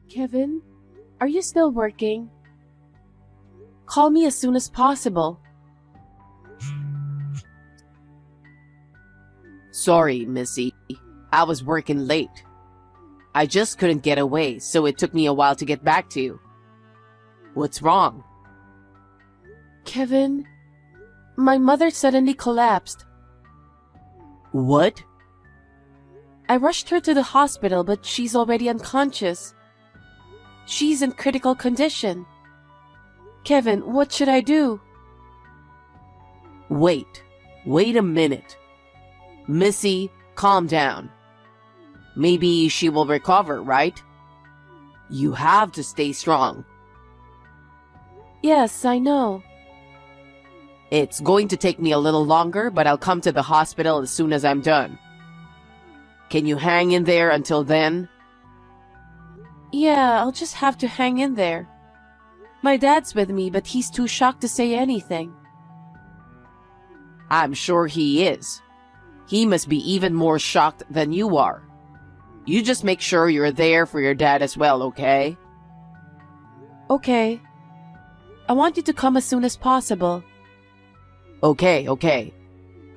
Kevin, are you still working? Call me as soon as possible. Sorry, Missy. I was working late. I just couldn't get away, so it took me a while to get back to you. What's wrong? Kevin, my mother suddenly collapsed. What? I rushed her to the hospital, but she's already unconscious. She's in critical condition. Kevin, what should I do? Wait a minute. Missy, calm down. Maybe she will recover, right? You have to stay strong. Yes, I know. It's going to take me a little longer, but I'll come to the hospital as soon as I'm done. Can you hang in there until then? Yeah, I'll just have to hang in there. My dad's with me, but he's too shocked to say anything. I'm sure he is. He must be even more shocked than you are. You just make sure you're there for your dad as well, okay? Okay. I want you to come as soon as possible. Okay.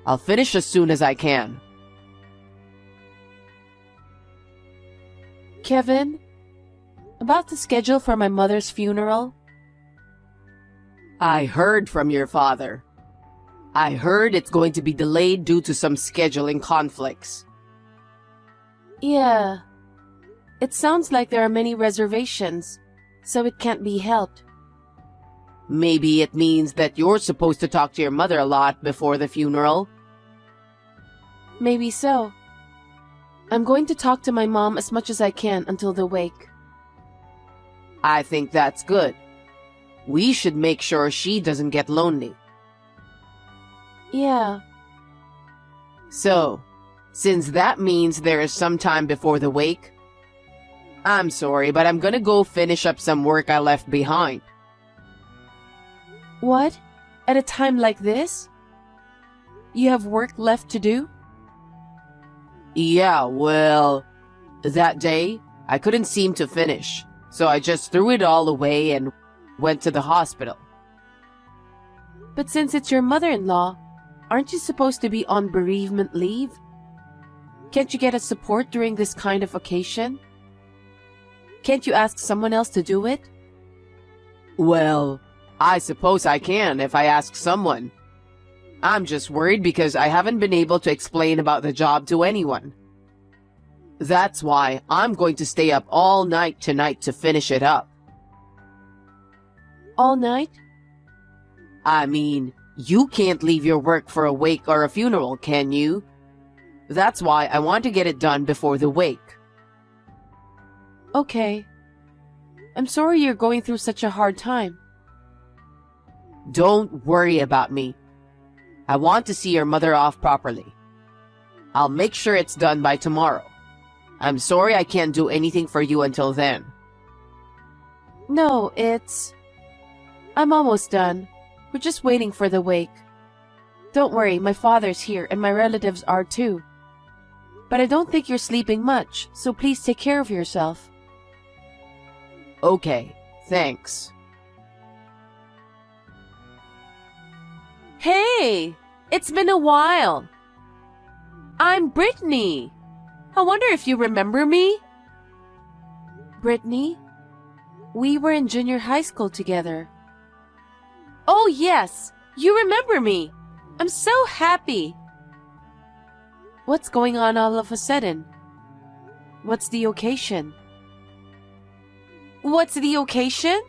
I'll finish as soon as I can. Kevin, about the schedule for my mother's funeral? I heard from your father. I heard it's going to be delayed due to some scheduling conflicts. Yeah. It sounds like there are many reservations, so it can't be helped. Maybe it means that you're supposed to talk to your mother a lot before the funeral. Maybe so. I'm going to talk to my mom as much as I can until the wake. I think that's good. We should make sure she doesn't get lonely. Yeah. So, since that means there is some time before the wake, I'm sorry, but I'm gonna go finish up some work I left behind. What? At a time like this? You have work left to do? Yeah, well, that day, I couldn't seem to finish, so I just threw it all away and went to the hospital. But since it's your mother-in-law, aren't you supposed to be on bereavement leave? Can't you get a support during this kind of occasion? Can't you ask someone else to do it? Well, I suppose I can if I ask someone. I'm just worried because I haven't been able to explain about the job to anyone. That's why I'm going to stay up all night tonight to finish it up. All night? I mean, you can't leave your work for a wake or a funeral, can you? That's why I want to get it done before the wake. Okay. I'm sorry you're going through such a hard time. Don't worry about me. I want to see your mother off properly. I'll make sure it's done by tomorrow. I'm sorry I can't do anything for you until then. No, I'm almost done. We're just waiting for the wake. Don't worry, my father's here and my relatives are too. But I don't think you're sleeping much, so please take care of yourself. Okay, thanks. Hey! It's been a while! I'm Brittany! I wonder if you remember me? Brittany? We were in junior high school together. Oh yes! You remember me! I'm so happy! What's going on all of a sudden? What's the occasion? What's the occasion?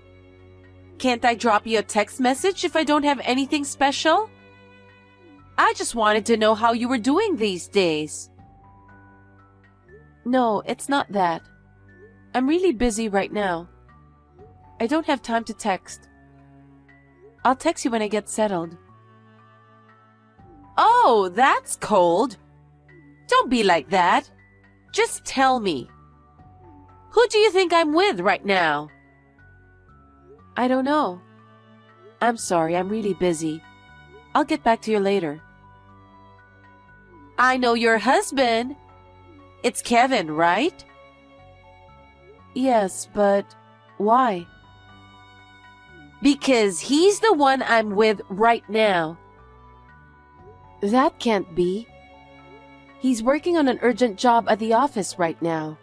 Can't I drop you a text message if I don't have anything special? I just wanted to know how you were doing these days. No, it's not that. I'm really busy right now. I don't have time to text. I'll text you when I get settled. Oh, that's cold. Don't be like that. Just tell me. Who do you think I'm with right now? I don't know. I'm sorry, I'm really busy. I'll get back to you later. I know your husband. It's Kevin, right? Yes, but why? Because he's the one I'm with right now. That can't be. He's working on an urgent job at the office right now.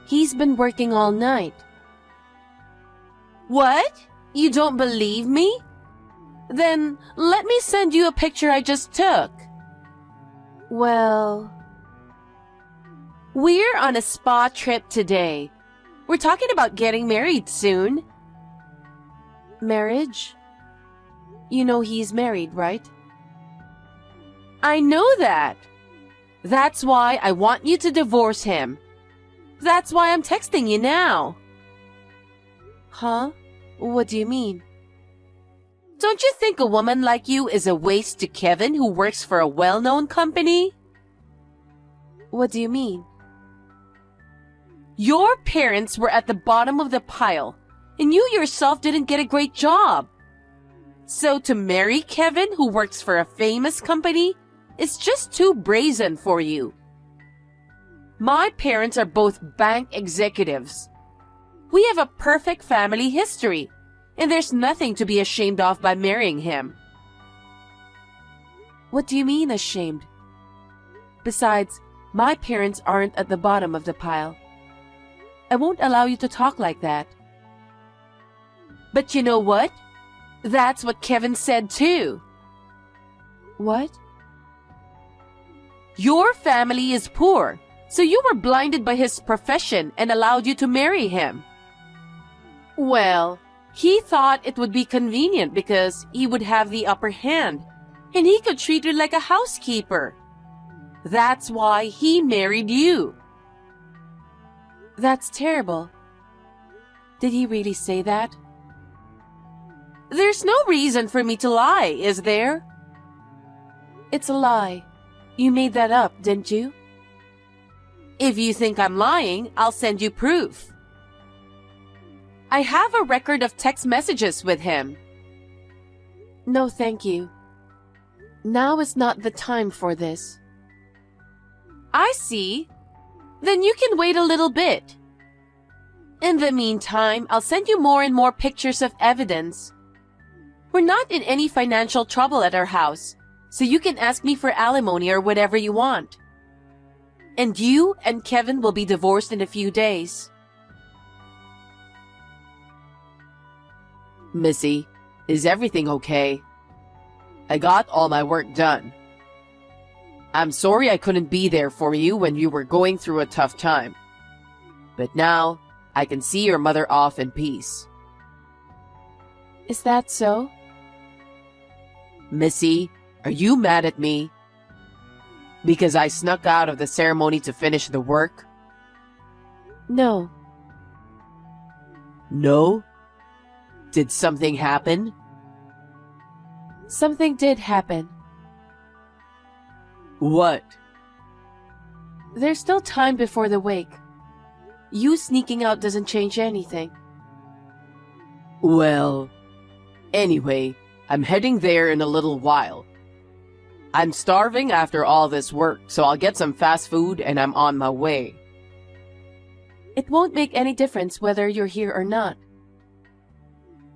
He's been working all night. What? You don't believe me? Then let me send you a picture I just took. Well, we're on a spa trip today. We're talking about getting married soon. Marriage? You know he's married, right? I know that. That's why I want you to divorce him. That's why I'm texting you now. Huh? What do you mean? Don't you think a woman like you is a waste to Kevin, who works for a well-known company? What do you mean? Your parents were at the bottom of the pile, and you yourself didn't get a great job. So to marry Kevin, who works for a famous company, is just too brazen for you. My parents are both bank executives. We have a perfect family history, and there's nothing to be ashamed of by marrying him. What do you mean, ashamed? Besides, my parents aren't at the bottom of the pile. I won't allow you to talk like that. But you know what? That's what Kevin said too. What? Your family is poor, so you were blinded by his profession and allowed you to marry him. Well, he thought it would be convenient because he would have the upper hand, and he could treat you like a housekeeper. That's why he married you. That's terrible. Did he really say that? There's no reason for me to lie, is there? It's a lie. You made that up, didn't you? If you think I'm lying, I'll send you proof. I have a record of text messages with him. No, thank you. Now is not the time for this. I see. Then you can wait a little bit. In the meantime, I'll send you more and more pictures of evidence. We're not in any financial trouble at our house, so you can ask me for alimony or whatever you want. And you and Kevin will be divorced in a few days. Missy, is everything okay? I got all my work done. I'm sorry I couldn't be there for you when you were going through a tough time. But now, I can see your mother off in peace. Is that so? Missy, are you mad at me? Because I snuck out of the ceremony to finish the work? No. No? Did something happen? Something did happen. What? There's still time before the wake. You sneaking out doesn't change anything. Well, anyway, I'm heading there in a little while. I'm starving after all this work, so I'll get some fast food and I'm on my way. It won't make any difference whether you're here or not.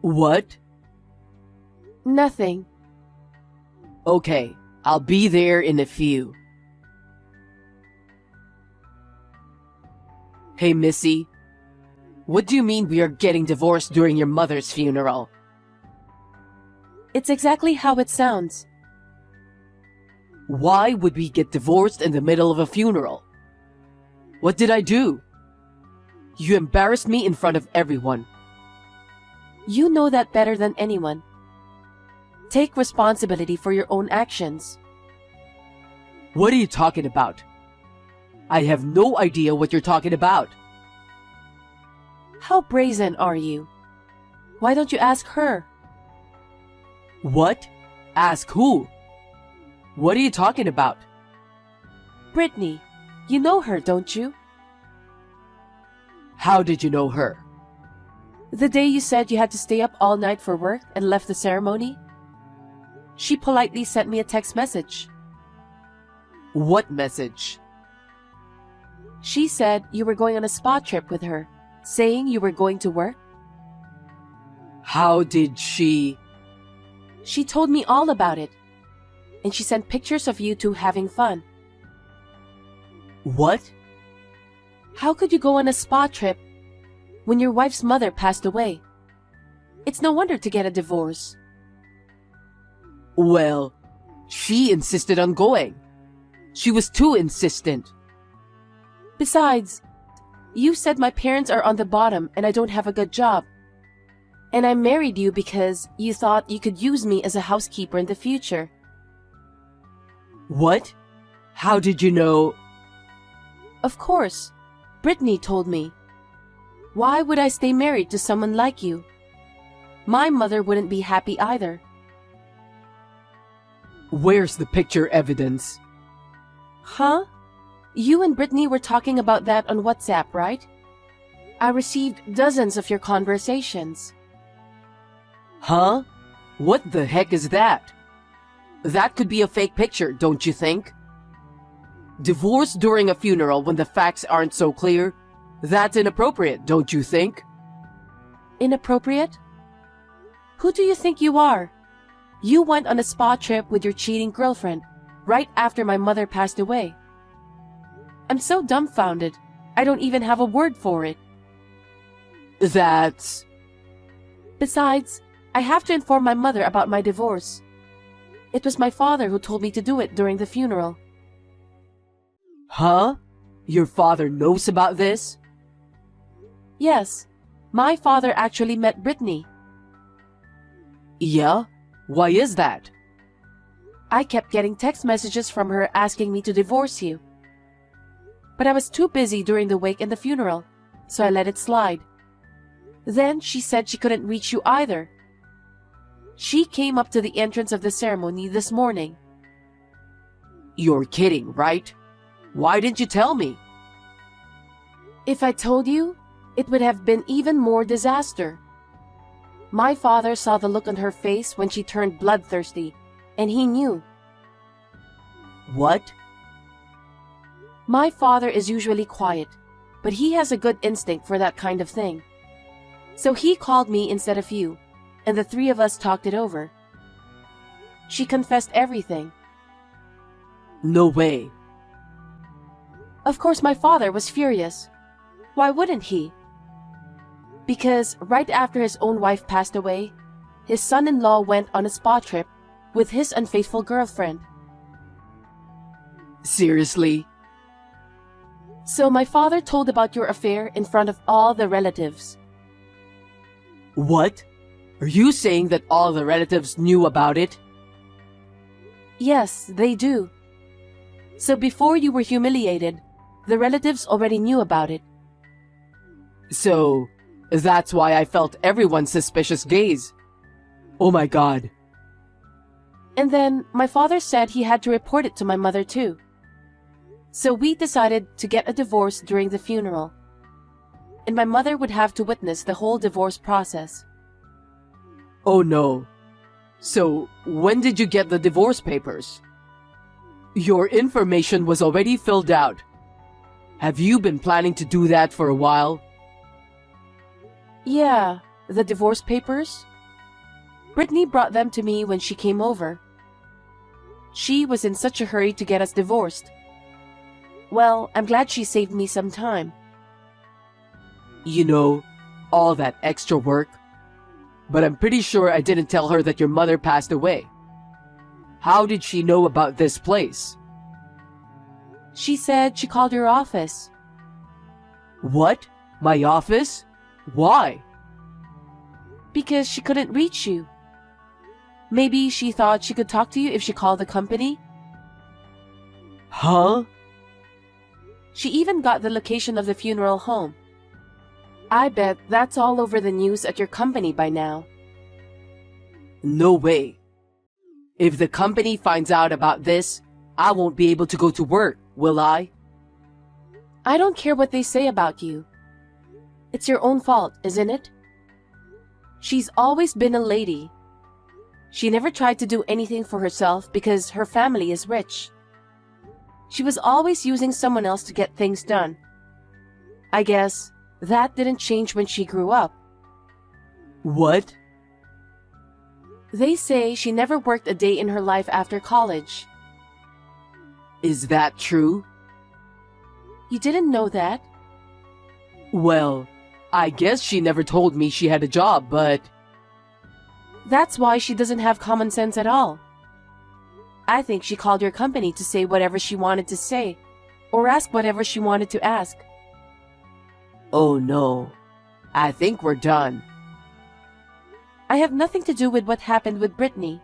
What? Nothing. Okay, I'll be there in a few. Hey, Missy. What do you mean we are getting divorced during your mother's funeral? It's exactly how it sounds. Why would we get divorced in the middle of a funeral? What did I do? You embarrassed me in front of everyone. You know that better than anyone. Take responsibility for your own actions. What are you talking about? I have no idea what you're talking about. How brazen are you? Why don't you ask her? What? Ask who? What are you talking about? Brittany. You know her, don't you? How did you know her? The day you said you had to stay up all night for work and left the ceremony? She politely sent me a text message. What message? She said you were going on a spa trip with her saying you were going to work? How did she? She told me all about it. And she sent pictures of you two having fun. What? How could you go on a spa trip when your wife's mother passed away? It's no wonder to get a divorce. Well, she insisted on going. She was too insistent. Besides, you said my parents are on the bottom and I don't have a good job. And I married you because you thought you could use me as a housekeeper in the future. What? How did you know? Of course. Brittany told me. Why would I stay married to someone like you? My mother wouldn't be happy either. Where's the picture evidence? Huh? You and Brittany were talking about that on WhatsApp, right? I received dozens of your conversations. Huh? What the heck is that? That could be a fake picture, don't you think? Divorce during a funeral when the facts aren't so clear? That's inappropriate, don't you think? Inappropriate? Who do you think you are? You went on a spa trip with your cheating girlfriend right after my mother passed away. I'm so dumbfounded. I don't even have a word for it. That's... Besides, I have to inform my mother about my divorce. It was my father who told me to do it during the funeral. Huh? Your father knows about this? Yes, my father actually met Brittany. Yeah? Why is that? I kept getting text messages from her asking me to divorce you. But I was too busy during the wake and the funeral, so I let it slide. Then she said she couldn't reach you either. She came up to the entrance of the ceremony this morning. You're kidding, right? Why didn't you tell me? If I told you, it would have been even more disaster. My father saw the look on her face when she turned bloodthirsty, and he knew. What? My father is usually quiet, but he has a good instinct for that kind of thing. So he called me instead of you, and the three of us talked it over. She confessed everything. No way. Of course, my father was furious. Why wouldn't he? Because right after his own wife passed away, his son-in-law went on a spa trip with his unfaithful girlfriend. Seriously? So my father told about your affair in front of all the relatives. What? Are you saying that all the relatives knew about it? Yes, they do. So before you were humiliated, the relatives already knew about it. So, that's why I felt everyone's suspicious gaze. Oh my god. And then my father said he had to report it to my mother too. So we decided to get a divorce during the funeral. And my mother would have to witness the whole divorce process. Oh no. So, when did you get the divorce papers? Your information was already filled out. Have you been planning to do that for a while? Yeah, the divorce papers? Brittany brought them to me when she came over. She was in such a hurry to get us divorced. Well, I'm glad she saved me some time. You know, all that extra work. But I'm pretty sure I didn't tell her that your mother passed away. How did she know about this place? She said she called your office. What? My office? Why? Because she couldn't reach you. Maybe she thought she could talk to you if she called the company. Huh? She even got the location of the funeral home. I bet that's all over the news at your company by now. No way. If the company finds out about this, I won't be able to go to work, will I? I don't care what they say about you. It's your own fault, isn't it? She's always been a lady. She never tried to do anything for herself because her family is rich. She was always using someone else to get things done. I guess That didn't change when she grew up. What? They say she never worked a day in her life after college. Is that true? You didn't know that? Well, I guess she never told me she had a job, but... That's why she doesn't have common sense at all. I think she called your company to say whatever she wanted to say, or ask whatever she wanted to ask. Oh no. I think we're done. I have nothing to do with what happened with Brittany.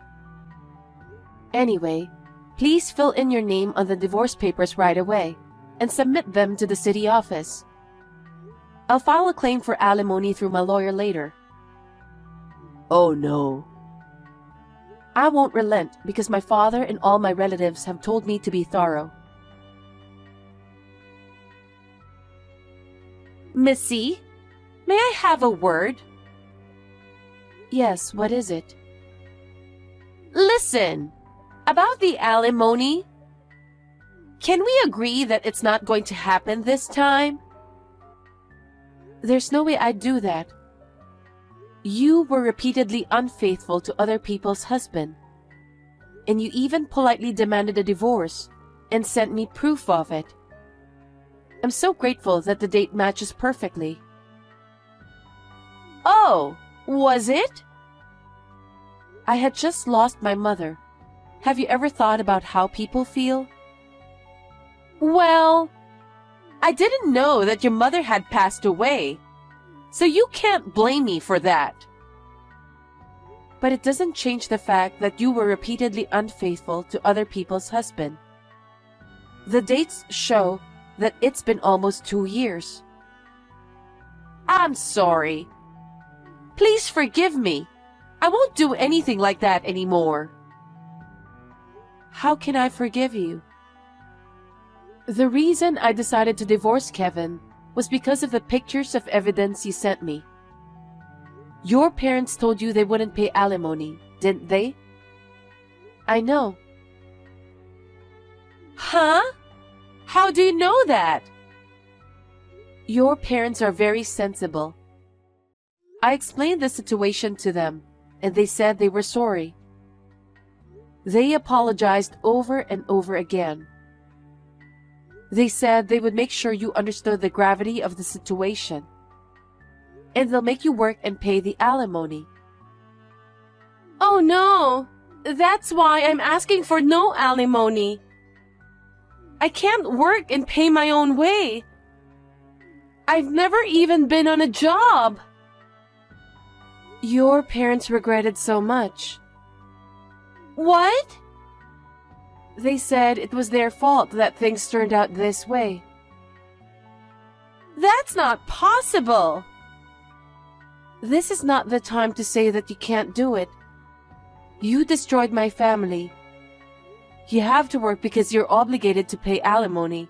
Anyway, please fill in your name on the divorce papers right away and submit them to the city office. I'll file a claim for alimony through my lawyer later. Oh no. I won't relent because my father and all my relatives have told me to be thorough. Missy, may I have a word? Yes, what is it? Listen, about the alimony. Can we agree that it's not going to happen this time? There's no way I'd do that. You were repeatedly unfaithful to other people's husband, and you even politely demanded a divorce and sent me proof of it. I'm so grateful that the date matches perfectly. Oh, was it? I had just lost my mother. Have you ever thought about how people feel? Well, I didn't know that your mother had passed away, so you can't blame me for that. But it doesn't change the fact that you were repeatedly unfaithful to other people's husband. The dates show that it's been almost 2 years. I'm sorry. Please forgive me. I won't do anything like that anymore. How can I forgive you? The reason I decided to divorce Kevin was because of the pictures of evidence you sent me. Your parents told you they wouldn't pay alimony, didn't they? I know. Huh? How do you know that? Your parents are very sensible. I explained the situation to them, and they said they were sorry. They apologized over and over again. They said they would make sure you understood the gravity of the situation, and they'll make you work and pay the alimony. Oh no! That's why I'm asking for no alimony. I can't work and pay my own way. I've never even been on a job. Your parents regretted so much. What? They said it was their fault that things turned out this way. That's not possible. This is not the time to say that you can't do it. You destroyed my family. You have to work because you're obligated to pay alimony.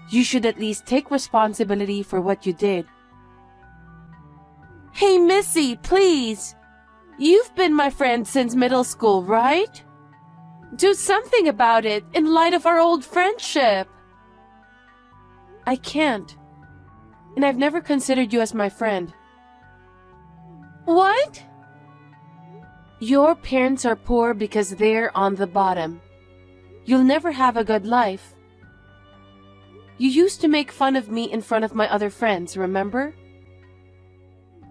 You should at least take responsibility for what you did. Hey, Missy, please. You've been my friend since middle school, right? Do something about it in light of our old friendship. I can't. And I've never considered you as my friend. What? Your parents are poor because they're on the bottom. You'll never have a good life. You used to make fun of me in front of my other friends, remember?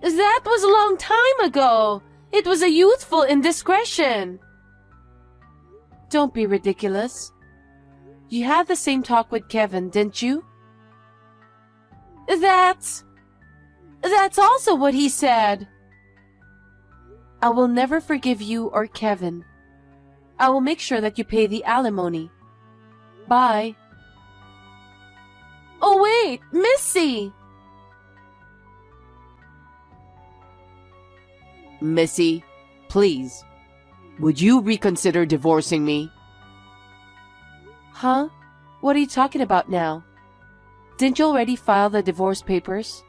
That was a long time ago. It was a youthful indiscretion. Don't be ridiculous. You had the same talk with Kevin, didn't you? That's also what he said. I will never forgive you or Kevin. I will make sure that you pay the alimony. Bye. Oh wait, Missy! Missy, please, would you reconsider divorcing me? Huh? What are you talking about now? Didn't you already file the divorce papers?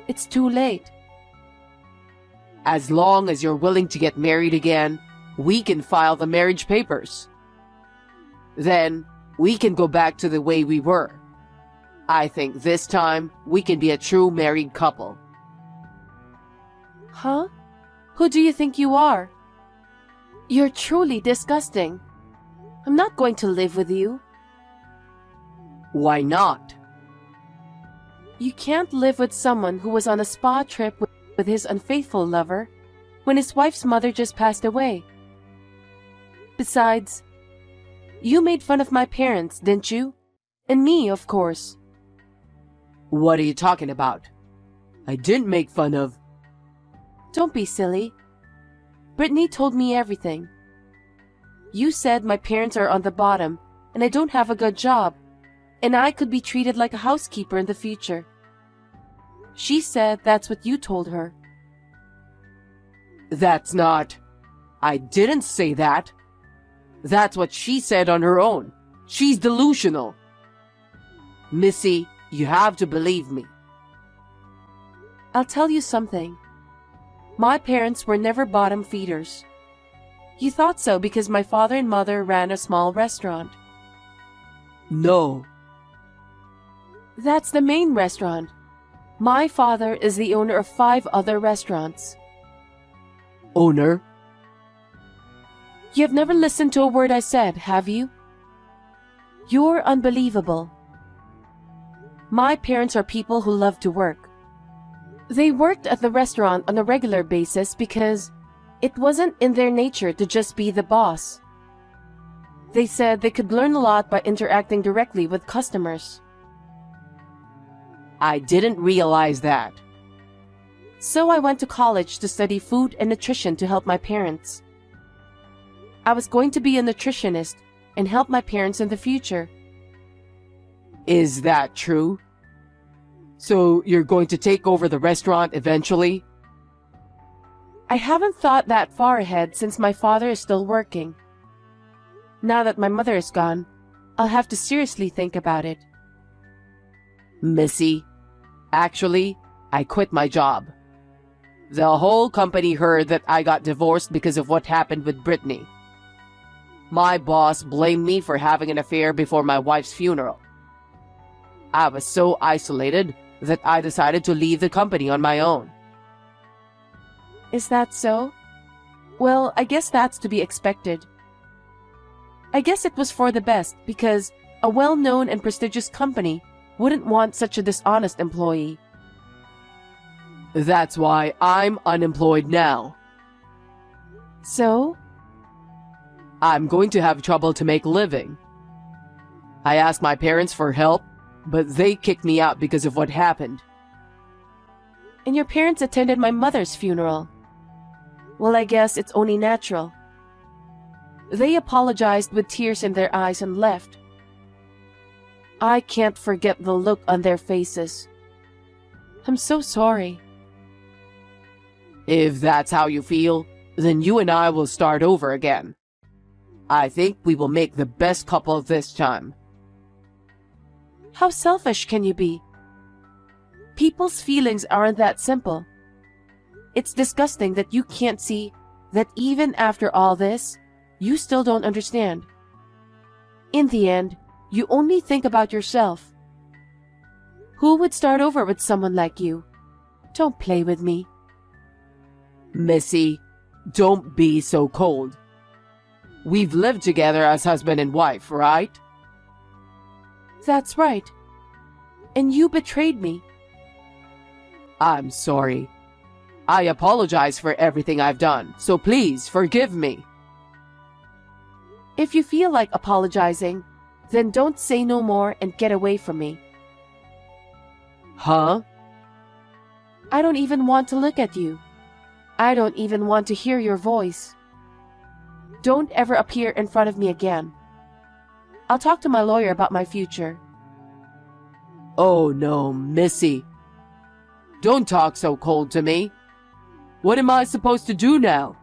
It's too late. As long as you're willing to get married again, we can file the marriage papers. Then, we can go back to the way we were. I think this time we can be a true married couple. Huh? Who do you think you are? You're truly disgusting. I'm not going to live with you. Why not? You can't live with someone who was on a spa trip with his unfaithful lover when his wife's mother just passed away. Besides, you made fun of my parents, didn't you? And me, of course. What are you talking about? I didn't make fun of... Don't be silly. Brittany told me everything. You said my parents are on the bottom and I don't have a good job, and I could be treated like a housekeeper in the future. She said that's what you told her. That's not... I didn't say that. That's what she said on her own. She's delusional. Missy, you have to believe me. I'll tell you something. My parents were never bottom feeders. You thought so because my father and mother ran a small restaurant. No. That's the main restaurant. My father is the owner of 5 other restaurants. Owner? You've never listened to a word I said, have you? You're unbelievable. My parents are people who love to work. They worked at the restaurant on a regular basis because it wasn't in their nature to just be the boss. They said they could learn a lot by interacting directly with customers. I didn't realize that. So I went to college to study food and nutrition to help my parents. I was going to be a nutritionist and help my parents in the future. Is that true? So you're going to take over the restaurant eventually? I haven't thought that far ahead since my father is still working. Now that my mother is gone, I'll have to seriously think about it. Missy, actually, I quit my job. The whole company heard that I got divorced because of what happened with Brittany. My boss blamed me for having an affair before my wife's funeral. I was so isolated that I decided to leave the company on my own. Is that so? Well, I guess that's to be expected. I guess it was for the best because a well-known and prestigious company wouldn't want such a dishonest employee. That's why I'm unemployed now. So? I'm going to have trouble to make a living. I asked my parents for help, but they kicked me out because of what happened. And your parents attended my mother's funeral. Well, I guess it's only natural. They apologized with tears in their eyes and left. I can't forget the look on their faces. I'm so sorry. If that's how you feel, then you and I will start over again. I think we will make the best couple this time. How selfish can you be? People's feelings aren't that simple. It's disgusting that you can't see that even after all this, you still don't understand. In the end, you only think about yourself. Who would start over with someone like you? Don't play with me. Missy, don't be so cold. We've lived together as husband and wife, right? That's right. And you betrayed me. I'm sorry. I apologize for everything I've done, so please forgive me. If you feel like apologizing, then don't say no more and get away from me. Huh? I don't even want to look at you. I don't even want to hear your voice. Don't ever appear in front of me again. I'll talk to my lawyer about my future. Oh no, Missy. Don't talk so cold to me. What am I supposed to do now?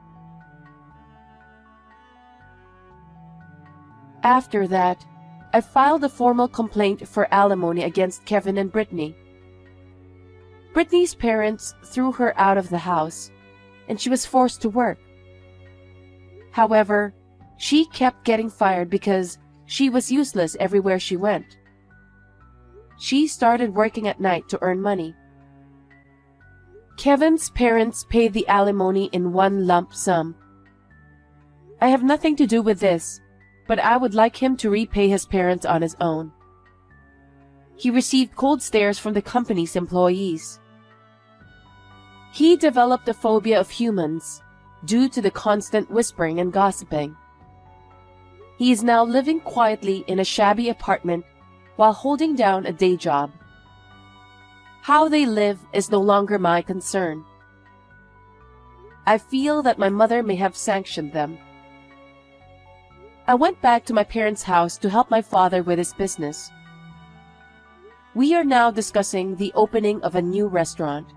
After that, I filed a formal complaint for alimony against Kevin and Brittany. Brittany's parents threw her out of the house, and she was forced to work. However, she kept getting fired because she was useless everywhere she went. She started working at night to earn money. Kevin's parents paid the alimony in one lump sum. I have nothing to do with this, but I would like him to repay his parents on his own. He received cold stares from the company's employees. He developed a phobia of humans due to the constant whispering and gossiping. He is now living quietly in a shabby apartment while holding down a day job. How they live is no longer my concern. I feel that my mother may have sanctioned them. I went back to my parents' house to help my father with his business. We are now discussing the opening of a new restaurant.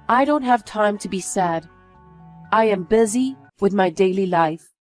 I don't have time to be sad. I am busy with my daily life.